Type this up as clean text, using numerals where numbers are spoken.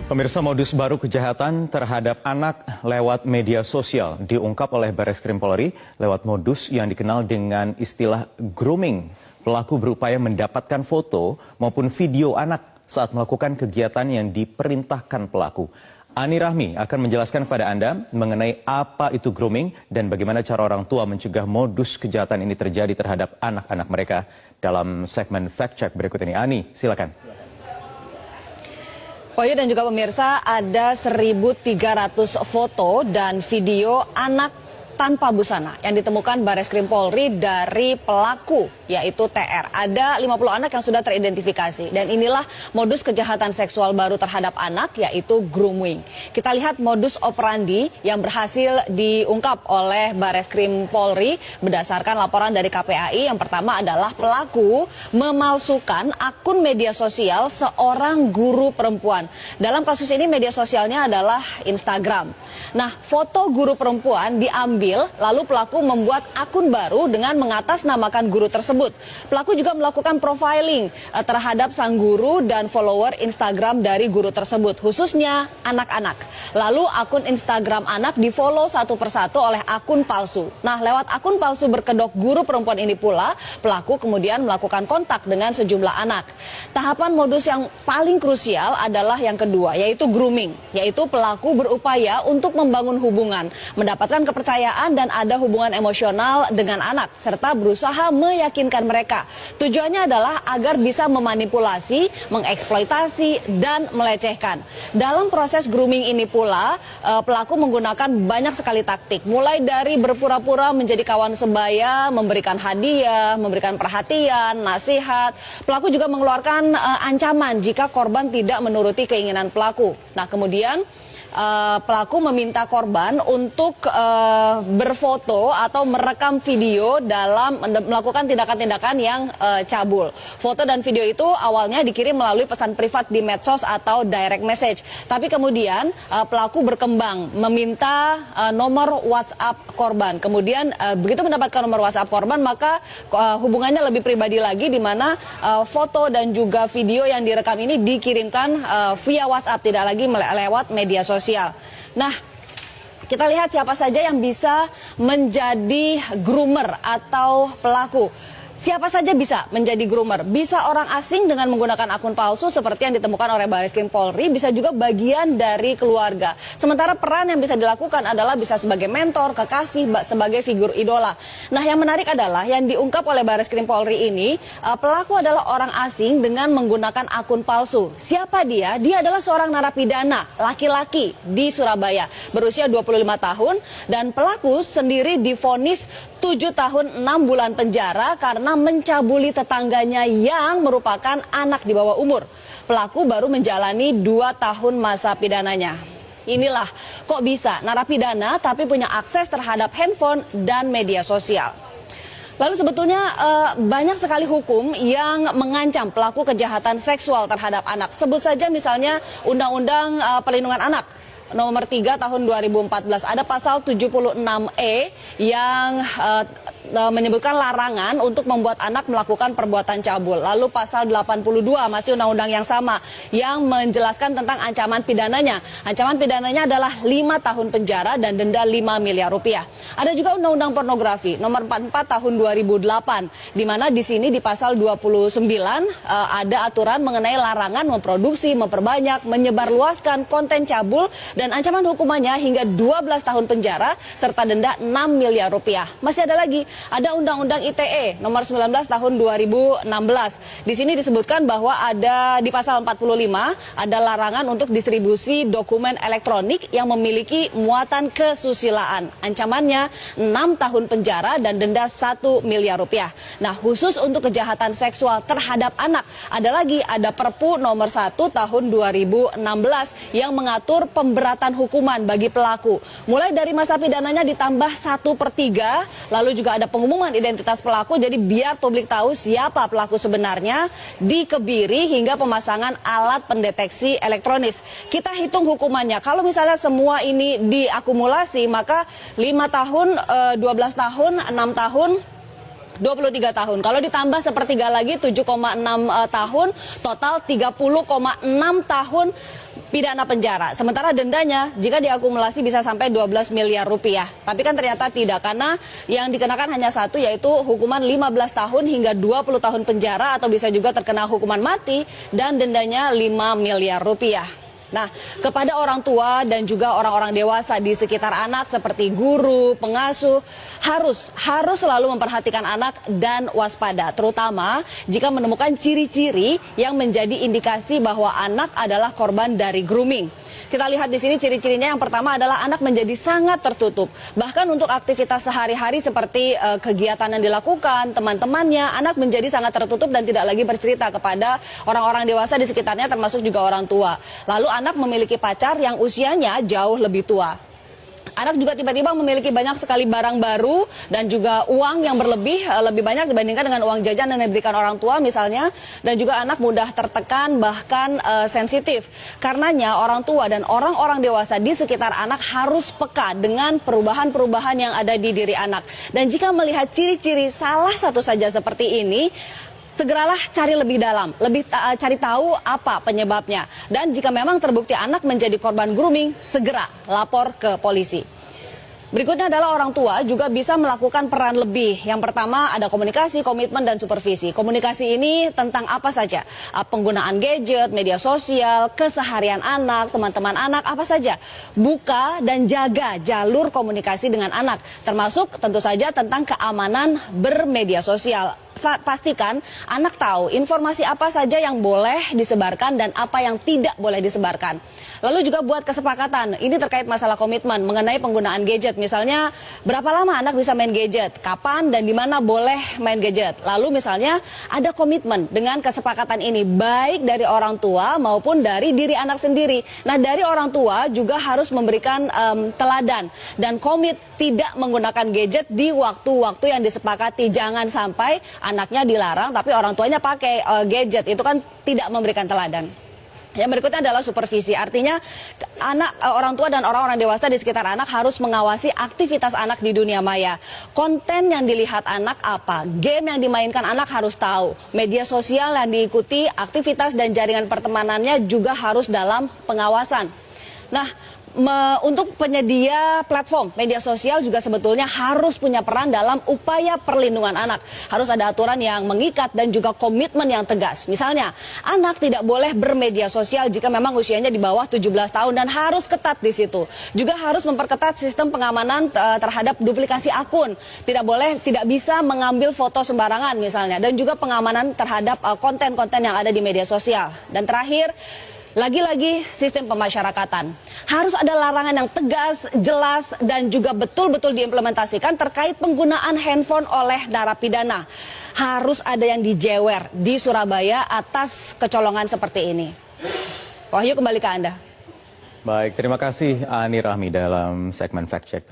Pemirsa, modus baru kejahatan terhadap anak lewat media sosial diungkap oleh Bareskrim Polri lewat modus yang dikenal dengan istilah grooming. Pelaku berupaya mendapatkan foto maupun video anak saat melakukan kegiatan yang diperintahkan pelaku. Ani Rahmi akan menjelaskan kepada Anda mengenai apa itu grooming dan bagaimana cara orang tua mencegah modus kejahatan ini terjadi terhadap anak-anak mereka dalam segmen Fact Check berikut ini. Ani, silakan. Poyo dan juga pemirsa, ada 1.300 foto dan video anak tanpa busana yang ditemukan Bareskrim Polri dari pelaku, yaitu TR. Ada 50 anak yang sudah teridentifikasi dan inilah modus kejahatan seksual baru terhadap anak, yaitu grooming. Kita lihat modus operandi yang berhasil diungkap oleh Bareskrim Polri berdasarkan laporan dari KPAI. Yang pertama adalah pelaku memalsukan akun media sosial seorang guru perempuan. Dalam kasus ini media sosialnya adalah Instagram. Nah, foto guru perempuan diambil, lalu pelaku membuat akun baru dengan mengatasnamakan guru tersebut. Pelaku juga melakukan profiling terhadap sang guru dan follower Instagram dari guru tersebut, khususnya anak-anak. Lalu akun Instagram anak di-follow satu persatu oleh akun palsu. Nah, lewat akun palsu berkedok guru perempuan ini pula, pelaku kemudian melakukan kontak dengan sejumlah anak. Tahapan modus yang paling krusial adalah yang kedua, yaitu grooming, yaitu pelaku berupaya untuk membangun hubungan, mendapatkan kepercayaan dan ada hubungan emosional dengan anak, serta berusaha meyakinkan mereka. Tujuannya adalah agar bisa memanipulasi, mengeksploitasi, dan melecehkan. Dalam proses grooming ini pula, pelaku menggunakan banyak sekali taktik, mulai dari berpura-pura menjadi kawan sebaya, memberikan hadiah, memberikan perhatian, nasihat. Pelaku juga mengeluarkan ancaman jika korban tidak menuruti keinginan pelaku. Nah, kemudian pelaku meminta korban untuk berfoto atau merekam video dalam melakukan tindakan-tindakan yang cabul. Foto dan video itu awalnya dikirim melalui pesan privat di medsos atau direct message. Tapi kemudian pelaku berkembang meminta nomor WhatsApp korban. Kemudian begitu mendapatkan nomor WhatsApp korban, maka hubungannya lebih pribadi lagi, di mana foto dan juga video yang direkam ini dikirimkan via WhatsApp, tidak lagi lewat media sosial. Nah, kita lihat siapa saja yang bisa menjadi groomer atau pelaku. Siapa saja bisa menjadi groomer. Bisa orang asing dengan menggunakan akun palsu seperti yang ditemukan oleh Bareskrim Polri, bisa juga bagian dari keluarga. Sementara peran yang bisa dilakukan adalah bisa sebagai mentor, kekasih, sebagai figur idola. Nah, yang menarik adalah yang diungkap oleh Bareskrim Polri ini, pelaku adalah orang asing dengan menggunakan akun palsu. Siapa dia? Dia adalah seorang narapidana laki-laki di Surabaya, berusia 25 tahun, dan pelaku sendiri divonis 7 tahun 6 bulan penjara karena mencabuli tetangganya yang merupakan anak di bawah umur. Pelaku baru menjalani 2 tahun masa pidananya. Inilah kok bisa narapidana tapi punya akses terhadap handphone dan media sosial. Lalu sebetulnya banyak sekali hukum yang mengancam pelaku kejahatan seksual terhadap anak. Sebut saja misalnya Undang-Undang Perlindungan Anak nomor 3 tahun 2014, ada pasal 76E yang menyebutkan larangan untuk membuat anak melakukan perbuatan cabul. Lalu pasal 82 masih undang-undang yang sama yang menjelaskan tentang ancaman pidananya. Ancaman pidananya adalah 5 tahun penjara dan denda 5 miliar rupiah. Ada juga undang-undang pornografi nomor 44 tahun 2008, di mana di sini di pasal 29 ada aturan mengenai larangan memproduksi, memperbanyak, menyebarluaskan konten cabul dan ancaman hukumannya hingga 12 tahun penjara serta denda 6 miliar rupiah. Masih ada lagi, ada Undang-Undang ITE nomor 19 tahun 2016. Di sini disebutkan bahwa ada di pasal 45 ada larangan untuk distribusi dokumen elektronik yang memiliki muatan kesusilaan. Ancamannya 6 tahun penjara dan denda 1 miliar rupiah. Nah, khusus untuk kejahatan seksual terhadap anak, ada Perpu nomor 1 tahun 2016 yang mengatur pemberatan hukuman bagi pelaku. Mulai dari masa pidananya ditambah 1/3, lalu juga ada pengumuman identitas pelaku, jadi biar publik tahu siapa pelaku sebenarnya, dikebiri hingga pemasangan alat pendeteksi elektronis. Kita hitung hukumannya, kalau misalnya semua ini diakumulasi, maka 5 tahun, 12 tahun, 6 tahun, 23 tahun. Kalau ditambah sepertiga lagi 7,6 tahun, total 30,6 tahun pidana penjara. Sementara dendanya jika diakumulasi bisa sampai 12 miliar rupiah. Tapi kan ternyata tidak, karena yang dikenakan hanya satu, yaitu hukuman 15 tahun hingga 20 tahun penjara atau bisa juga terkena hukuman mati dan dendanya 5 miliar rupiah. Nah, kepada orang tua dan juga orang-orang dewasa di sekitar anak seperti guru, pengasuh, harus selalu memperhatikan anak dan waspada, terutama jika menemukan ciri-ciri yang menjadi indikasi bahwa anak adalah korban dari grooming. Kita lihat di sini ciri-cirinya. Yang pertama adalah anak menjadi sangat tertutup. Bahkan untuk aktivitas sehari-hari seperti kegiatan yang dilakukan, teman-temannya, anak menjadi sangat tertutup dan tidak lagi bercerita kepada orang-orang dewasa di sekitarnya, termasuk juga orang tua. Lalu anak memiliki pacar yang usianya jauh lebih tua. Anak juga tiba-tiba memiliki banyak sekali barang baru dan juga uang yang lebih banyak dibandingkan dengan uang jajan yang diberikan orang tua misalnya. Dan juga anak mudah tertekan, bahkan sensitif. Karenanya orang tua dan orang-orang dewasa di sekitar anak harus peka dengan perubahan-perubahan yang ada di diri anak. Dan jika melihat ciri-ciri salah satu saja seperti ini, segeralah cari lebih dalam, cari tahu apa penyebabnya. Dan jika memang terbukti anak menjadi korban grooming, segera lapor ke polisi. Berikutnya adalah orang tua juga bisa melakukan peran lebih. Yang pertama ada komunikasi, komitmen, dan supervisi. Komunikasi ini tentang apa saja? Penggunaan gadget, media sosial, keseharian anak, teman-teman anak, apa saja. Buka dan jaga jalur komunikasi dengan anak. Termasuk tentu saja tentang keamanan bermedia sosial. Pastikan anak tahu informasi apa saja yang boleh disebarkan dan apa yang tidak boleh disebarkan. Lalu juga buat kesepakatan, ini terkait masalah komitmen mengenai penggunaan gadget. Misalnya, berapa lama anak bisa main gadget, kapan dan di mana boleh main gadget. Lalu misalnya ada komitmen dengan kesepakatan ini, baik dari orang tua maupun dari diri anak sendiri. Nah, dari orang tua juga harus memberikan teladan dan komit tidak menggunakan gadget di waktu-waktu yang disepakati. Jangan sampai anaknya dilarang tapi orang tuanya pakai gadget, itu kan tidak memberikan teladan. Yang berikutnya adalah supervisi, artinya orang tua dan orang-orang dewasa di sekitar anak harus mengawasi aktivitas anak di dunia maya. Konten yang dilihat anak apa, game yang dimainkan anak harus tahu, media sosial yang diikuti, aktivitas dan jaringan pertemanannya juga harus dalam pengawasan. Nah, untuk penyedia platform media sosial juga sebetulnya harus punya peran dalam upaya perlindungan anak. Harus ada aturan yang mengikat dan juga komitmen yang tegas. Misalnya, anak tidak boleh bermedia sosial jika memang usianya di bawah 17 tahun dan harus ketat di situ. Juga harus memperketat sistem pengamanan terhadap duplikasi akun. Tidak bisa mengambil foto sembarangan misalnya, dan juga pengamanan terhadap konten-konten yang ada di media sosial. Dan terakhir, lagi-lagi sistem pemasyarakatan. Harus ada larangan yang tegas, jelas, dan juga betul-betul diimplementasikan terkait penggunaan handphone oleh narapidana. Harus ada yang dijewer di Surabaya atas kecolongan seperti ini. Wahyu, kembali ke Anda. Baik, terima kasih Ani Rahmi dalam segmen Fact Check.